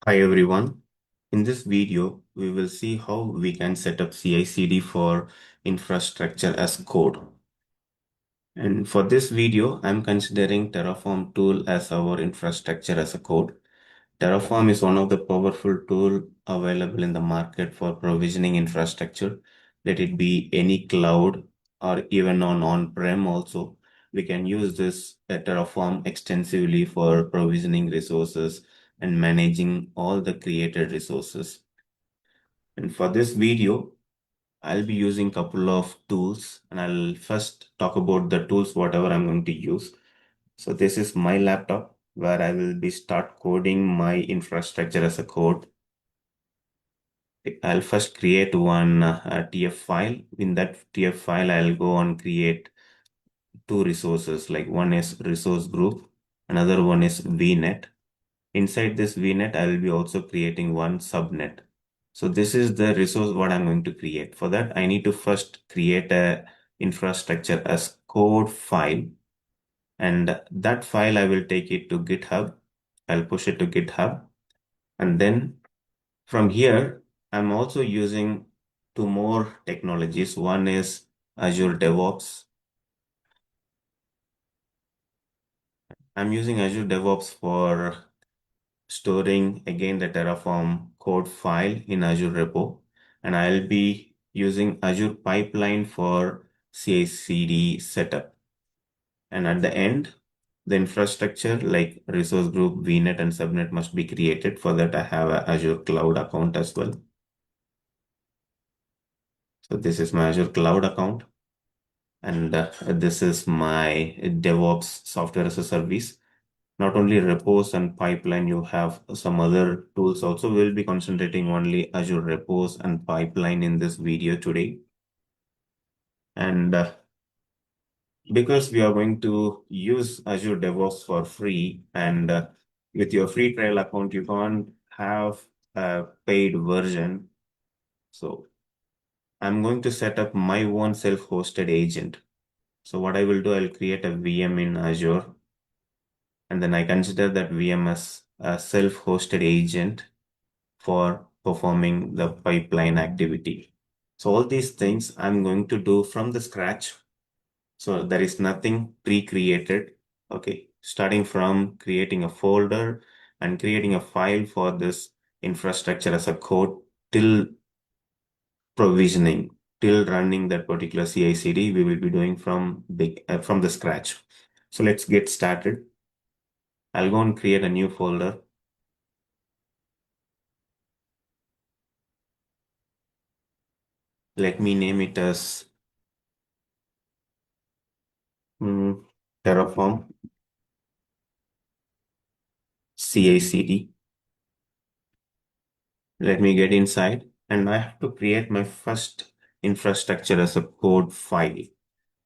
Hi everyone. In this video, we will see how we can set up CI/CD for infrastructure as code. And for this video, I'm considering Terraform tool as our infrastructure as a code. Terraform is one of the powerful tool available in the market for provisioning infrastructure. Let it be any cloud or even on-prem also. We can use this Terraform extensively for provisioning resources and managing all the created resources. And for this video, I'll be using couple of tools and I'll first talk about the tools, whatever I'm going to use. So this is my laptop where I will be start coding my infrastructure as a code. I'll first create one TF file. In that TF file, I'll go and create two resources. Like one is resource group, another one is VNet. Inside this VNet, I will be also creating one subnet. So this is the resource what I'm going to create. For that, I need to first create a infrastructure as code file. And that file, I will take it to GitHub. I'll push it to GitHub. And then from here, I'm also using two more technologies. One is Azure DevOps. I'm using Azure DevOps for storing again the Terraform code file in Azure repo. And I'll be using Azure Pipeline for CICD setup. And at the end, the infrastructure like resource group, VNet, and subnet must be created. For that, I have a Azure Cloud account as well. So this is my Azure Cloud account. And this is my DevOps software as a service. Not only repos and pipeline, you have some other tools also. We'll be concentrating only Azure repos and pipeline in this video today. And because we are going to use Azure DevOps for free, and with your free trial account, you can't have a paid version. So I'm going to set up my own self-hosted agent. So what I will do, I'll create a VM in Azure, and then I consider that VM as a self-hosted agent for performing the pipeline activity. So all these things I'm going to do from the scratch. So there is nothing pre-created. Okay. Starting from creating a folder and creating a file for this infrastructure as a code till provisioning, till running that particular CI/CD, we will be doing from the scratch. So let's get started. I'll go and create a new folder. Let me name it as Terraform CICD. Let me get inside and I have to create my first infrastructure as a code file.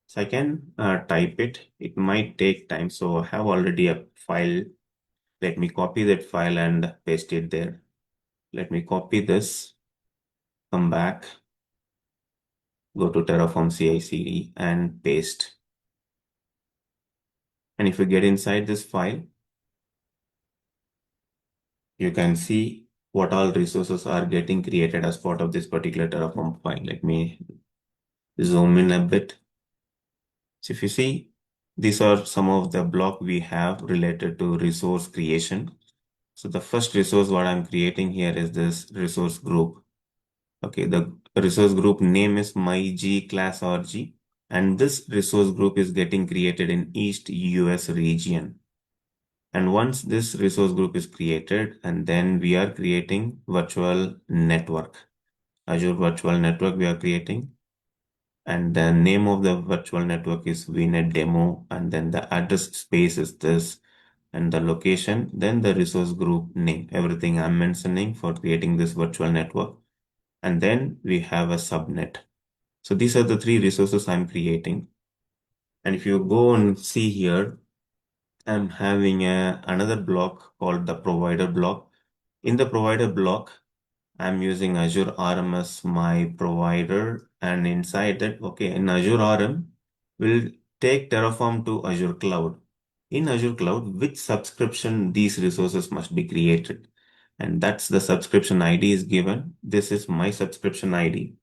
So I can type it. It might take time. So I have already a file. Let me copy that file and paste it there. Let me copy this, come back, go to Terraform CICD and paste. And if you get inside this file, you can see what all resources are getting created as part of this particular Terraform file. Let me zoom in a bit. So if you see, these are some of the block we have related to resource creation. So the first resource what I'm creating here is this resource group. Okay, the resource group name is my G class RG, and this resource group is getting created in East US region. And once this resource group is created, and then we are creating virtual network, Azure virtual network we are creating. And the name of the virtual network is VNet demo, and then the address space is this, and the location, then the resource group name, everything I'm mentioning for creating this virtual network. And then we have a subnet. So these are the three resources I'm creating. And if you go and see here, I'm having another block called the provider block. In the provider block, I'm using Azure RM as my provider, and inside that, okay, in Azure RM, we'll take Terraform to Azure Cloud. In Azure Cloud, which subscription these resources must be created? And that's the subscription ID is given. This is my subscription ID.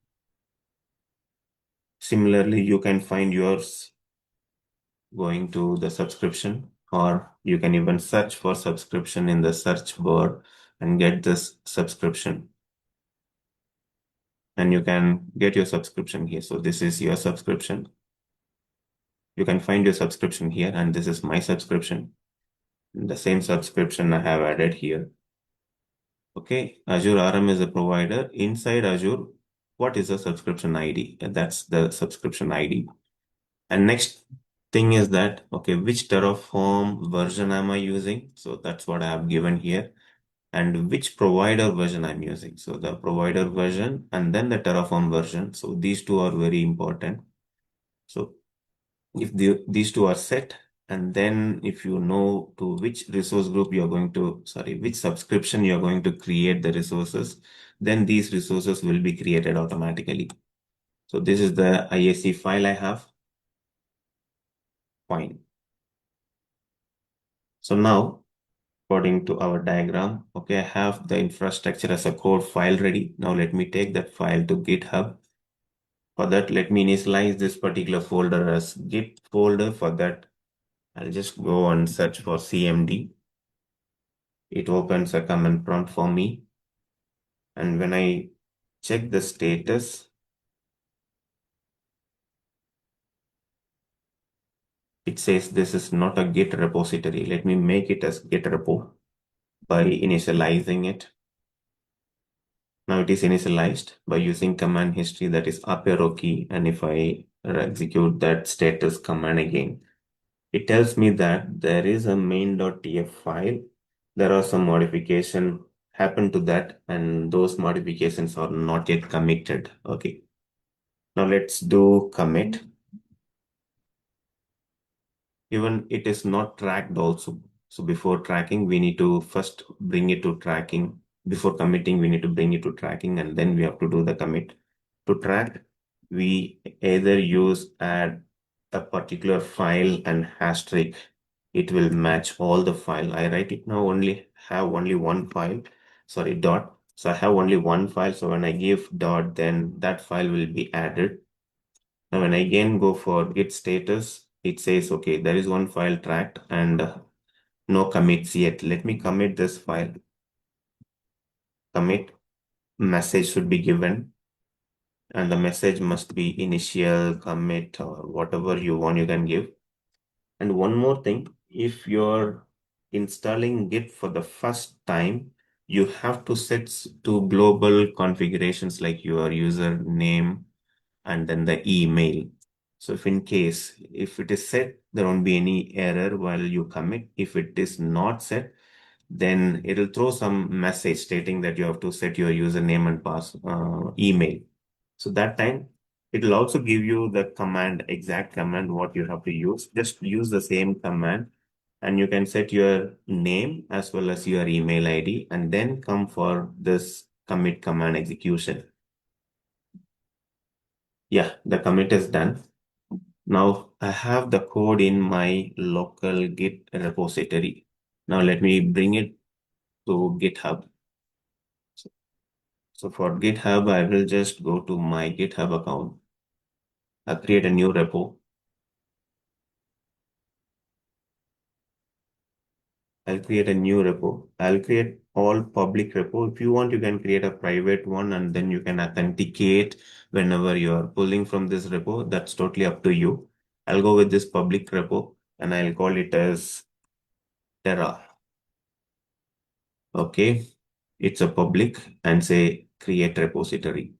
Similarly, you can find yours going to the subscription, or you can even search for subscription in the search bar and get this subscription. And you can get your subscription here. So this is your subscription. You can find your subscription here, and this is my subscription. The same subscription I have added here. Okay, Azure RM is a provider. Inside Azure, what is the subscription ID? That's the subscription ID. And next thing is that, okay, which Terraform version am I using? So that's what I have given here. And which provider version I'm using. So the provider version and then the Terraform version. So these two are very important. So if these two are set, and then if you know to which resource group you're going to, sorry, which subscription you're going to create the resources, then these resources will be created automatically. So this is the IaC file I have. Fine. So now, according to our diagram, okay, I have the infrastructure as a code file ready. Now let me take that file to GitHub. For that, let me initialize this particular folder as Git folder. For that, I'll just go and search for CMD. It opens a command prompt for me. And when I check the status, it says this is not a Git repository. Let me make it as Git repo by initializing it. Now it is initialized by using command history, that is up arrow key. And if I execute that status command again, it tells me that there is a main.tf file. There are some modifications happen to that, and those modifications are not yet committed. Okay. Now let's do commit. Even it is not tracked also. So before tracking, we need to first bring it to tracking. Before committing, we need to bring it to tracking, and then we have to do the commit. To track, we either use add a particular file and asterisk. It will match all the file. I write it now have only one file, sorry, dot. So I have only one file. So when I give dot, then that file will be added. Now, when I again go for git status, it says, okay, there is one file tracked and no commits yet. Let me commit this file. Commit message should be given, and the message must be initial commit or whatever you want, you can give. And one more thing, if you're installing Git for the first time, you have to set to global configurations like your username and then the email. So if it is set, there won't be any error while you commit. If it is not set, then it'll throw some message stating that you have to set your username and email. So that time, it'll also give you the command, exact command, what you have to use. Just use the same command and you can set your name as well as your email ID and then come for this commit command execution. Yeah, the commit is done. Now I have the code in my local Git repository. Now let me bring it to GitHub. So for GitHub, I will just go to my GitHub account. I'll create a new repo. I'll create a new repo. I'll create all public repo. If you want, you can create a private one and then you can authenticate whenever you are pulling from this repo. That's totally up to you. I'll go with this public repo and I'll call it as Terra. Okay. It's a public and say create repository.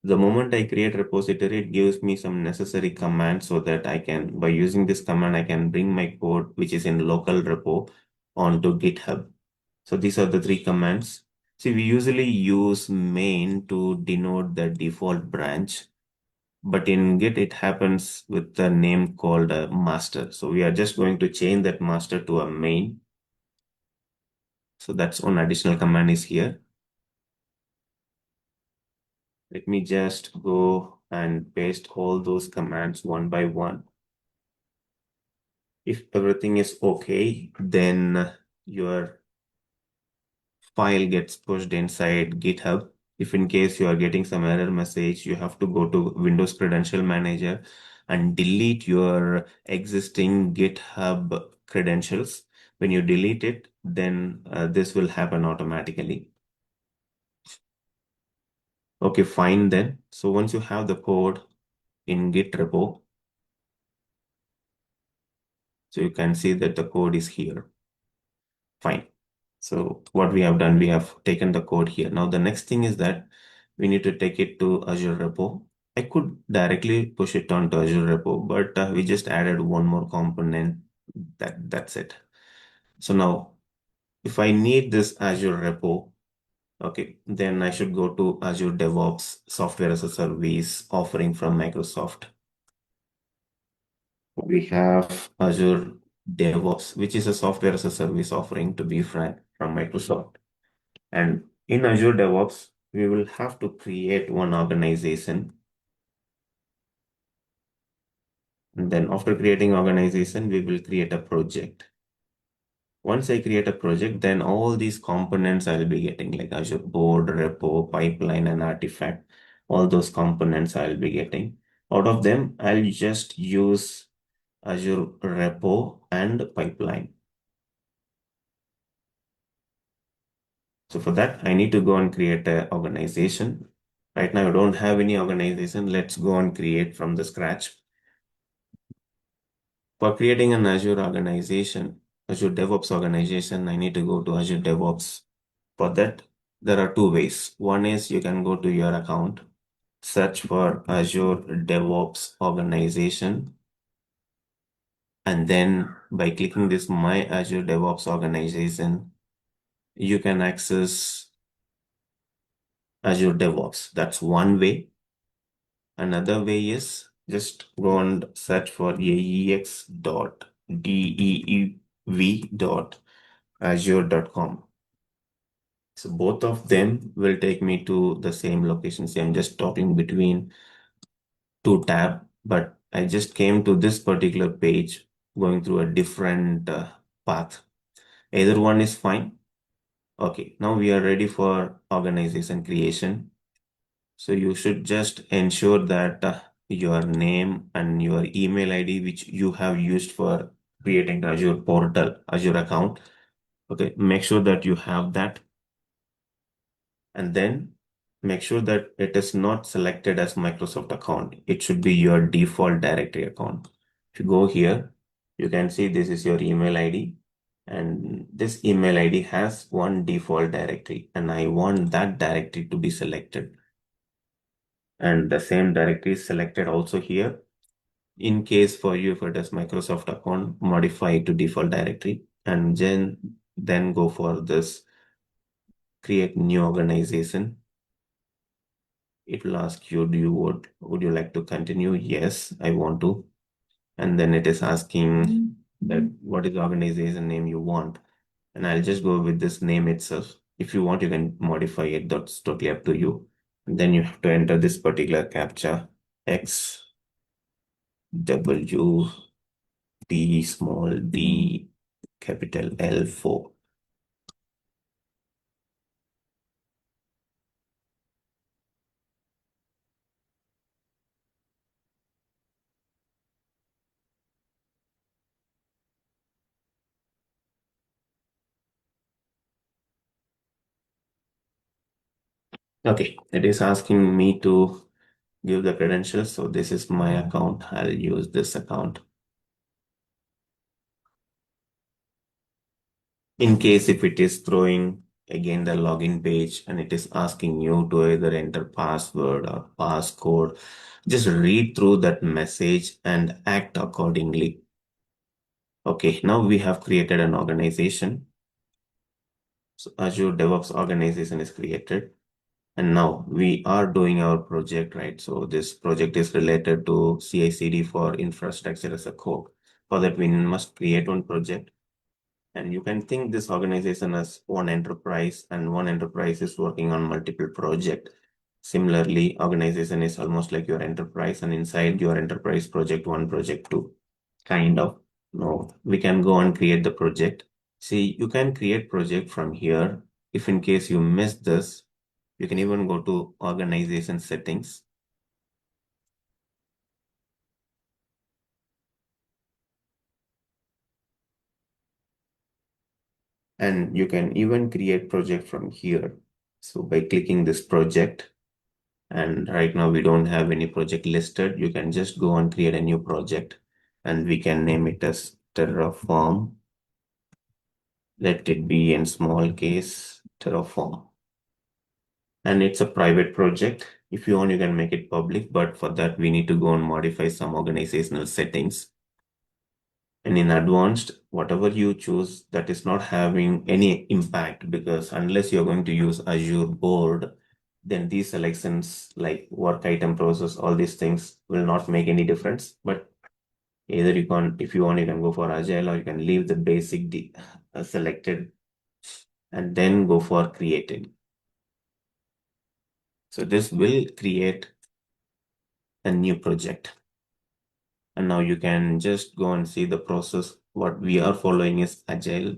The moment I create repository, it gives me some necessary commands so that I can, by using this command, I can bring my code, which is in local repo, onto GitHub. So these are the three commands. See, we usually use main to denote the default branch, but in Git, it happens with the name called master. So we are just going to change that master to a main. So that's one additional command is here. Let me just go and paste all those commands one by one. If everything is okay, then your file gets pushed inside GitHub. If in case you are getting some error message, you have to go to Windows Credential Manager and delete your existing GitHub credentials. When you delete it, then this will happen automatically. Okay, fine then. So once you have the code in Git repo, so you can see that the code is here. Fine. So what we have done, we have taken the code here. Now the next thing is that we need to take it to Azure repo. I could directly push it onto Azure repo, but we just added one more component. That's it. So now if I need this Azure repo, okay, then I should go to Azure DevOps software as a service offering from Microsoft. We have Azure DevOps, which is a software as a service offering, to be frank, from Microsoft. And in Azure DevOps, we will have to create one organization. And then after creating organization, we will create a project. Once I create a project, then all these components I'll be getting, like Azure board, repo, pipeline, and artifact. All those components I'll be getting. Out of them, I'll just use Azure repo and pipeline. So for that, I need to go and create an organization. Right now, I don't have any organization. Let's go and create from the scratch. For creating an Azure organization, Azure DevOps organization, I need to go to Azure DevOps. For that, there are two ways. One is you can go to your account, search for Azure DevOps organization, and then by clicking this My Azure DevOps organization, you can access Azure DevOps. That's one way. Another way is just go and search for aex.deev.azure.com. So both of them will take me to the same location. See, I'm just talking between two tabs, but I just came to this particular page going through a different path. Either one is fine. Okay, now we are ready for organization creation. So you should just ensure that your name and your email ID, which you have used for creating Azure portal, Azure account. Okay, make sure that you have that. And then make sure that it is not selected as Microsoft account. It should be your default directory account. If you go here, you can see this is your email ID. And this email ID has one default directory. And I want that directory to be selected. And the same directory is selected also here. In case for you, if it is Microsoft account, modify it to default directory and then go for this create new organization. It will ask you, would you like to continue? Yes, I want to. And then it is asking that what is the organization name you want. And I'll just go with this name itself. If you want, you can modify it. That's totally up to you. And then you have to enter this particular captcha X W D small d capital L4. Okay, it is asking me to give the credentials. So this is my account. I'll use this account. In case if it is throwing again the login page and it is asking you to either enter password or passcode, just read through that message and act accordingly. Okay, now we have created an organization. So Azure DevOps organization is created. And now we are doing our project, right? So this project is related to CICD for infrastructure as a code. For that, we must create one project. And you can think this organization as one enterprise, and one enterprise is working on multiple projects. Similarly, organization is almost like your enterprise, and inside your enterprise project, one project two. Kind of. No, we can go and create the project. See, you can create project from here. if in case you miss this, you can even go to organization settings. And you can even create project from here. So by clicking this project, and right now we don't have any project listed, you can just go and create a new project and we can name it as Terraform. Let it be in small case Terraform. And it's a private project. If you want, you can make it public, but for that we need to go and modify some organizational settings. And in advanced, whatever you choose, that is not having any impact, because unless you're going to use Azure board, then these selections like work item process, all these things will not make any difference. But either you can, if you want, you can go for Agile, or you can leave the basic selected and then go for creating. So this will create a new project. And now you can just go and see the process. What we are following is Agile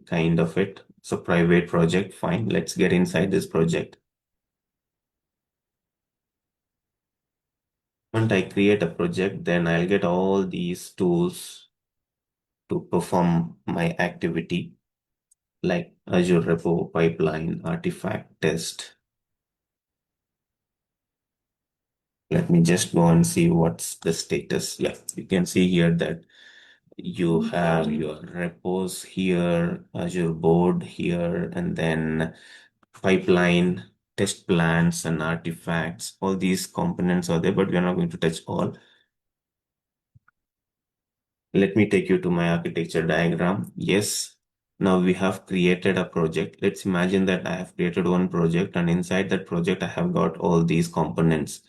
kind of it. So private project, fine. Let's get inside this project. When I create a project, then I'll get all these tools to perform my activity, like Azure Repo, Pipeline, Artifact, Test. Let me just go and see what's the status. Yeah, you can see here that you have your repos here, Azure board here, and then pipeline, test plans, and artifacts. All these components are there, but we're not going to touch all. Let me take you to my architecture diagram. Yes, now we have created a project. Let's imagine that I have created one project, and inside that project, I have got all these components.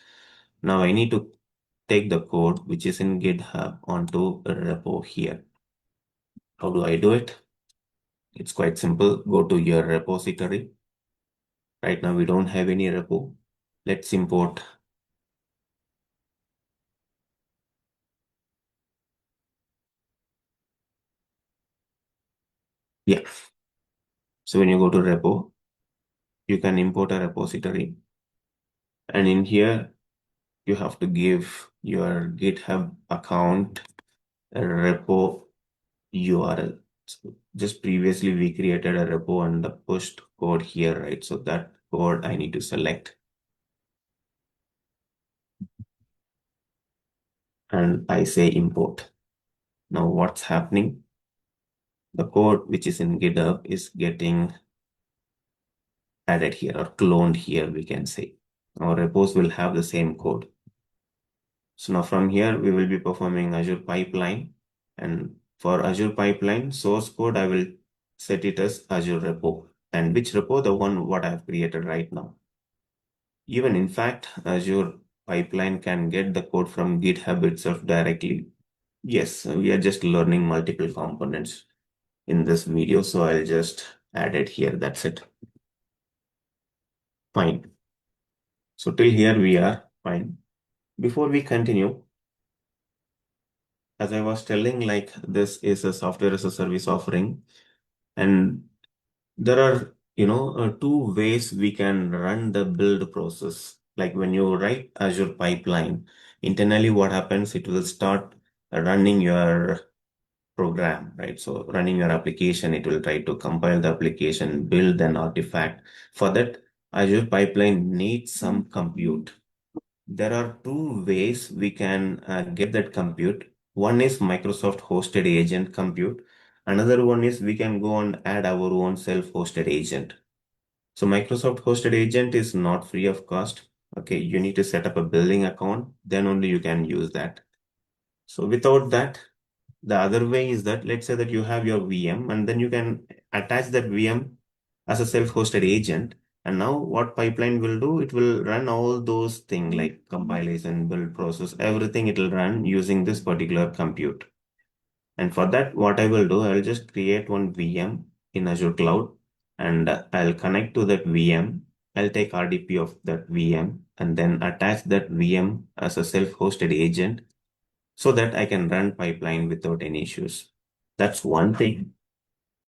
Now I need to take the code which is in GitHub onto a repo here. How do I do it? It's quite simple. Go to your repository. Right now, we don't have any repo. Let's import. Yeah. So when you go to repo, you can import a repository. And in here, you have to give your GitHub account a repo URL. So just previously, we created a repo and the pushed code here, right? So that code I need to select. And I say import. Now what's happening? The code which is in GitHub is getting added here or cloned here, we can say. Our repos will have the same code. So now from here, we will be performing Azure Pipeline. And for Azure Pipeline source code, I will set it as Azure repo. And which repo? The one what I have created right now. Even in fact, Azure Pipeline can get the code from GitHub itself directly. Yes, we are just learning multiple components in this video. So I'll just add it here. That's it. Fine. So till here we are fine. Before we continue, as I was telling, like this is a software as a service offering, and there are, two ways we can run the build process. Like when you write Azure pipeline, internally what happens, it will start running your program, right? So running your application, it will try to compile the application, build an artifact. For that, Azure pipeline needs some compute. There are two ways we can get that compute. One is Microsoft hosted agent compute. Another one is we can go and add our own self-hosted agent. So Microsoft hosted agent is not free of cost. Okay, you need to set up a billing account, then only you can use that. So without that, the other way is that let's say that you have your VM and then you can attach that VM as a self-hosted agent. And now what pipeline will do, it will run all those things like compilation, build process, everything it will run using this particular compute. And for that, what I will do, I'll just create one VM in Azure Cloud and I'll connect to that VM. I'll take RDP of that VM and then attach that VM as a self-hosted agent so that I can run pipeline without any issues. That's one thing.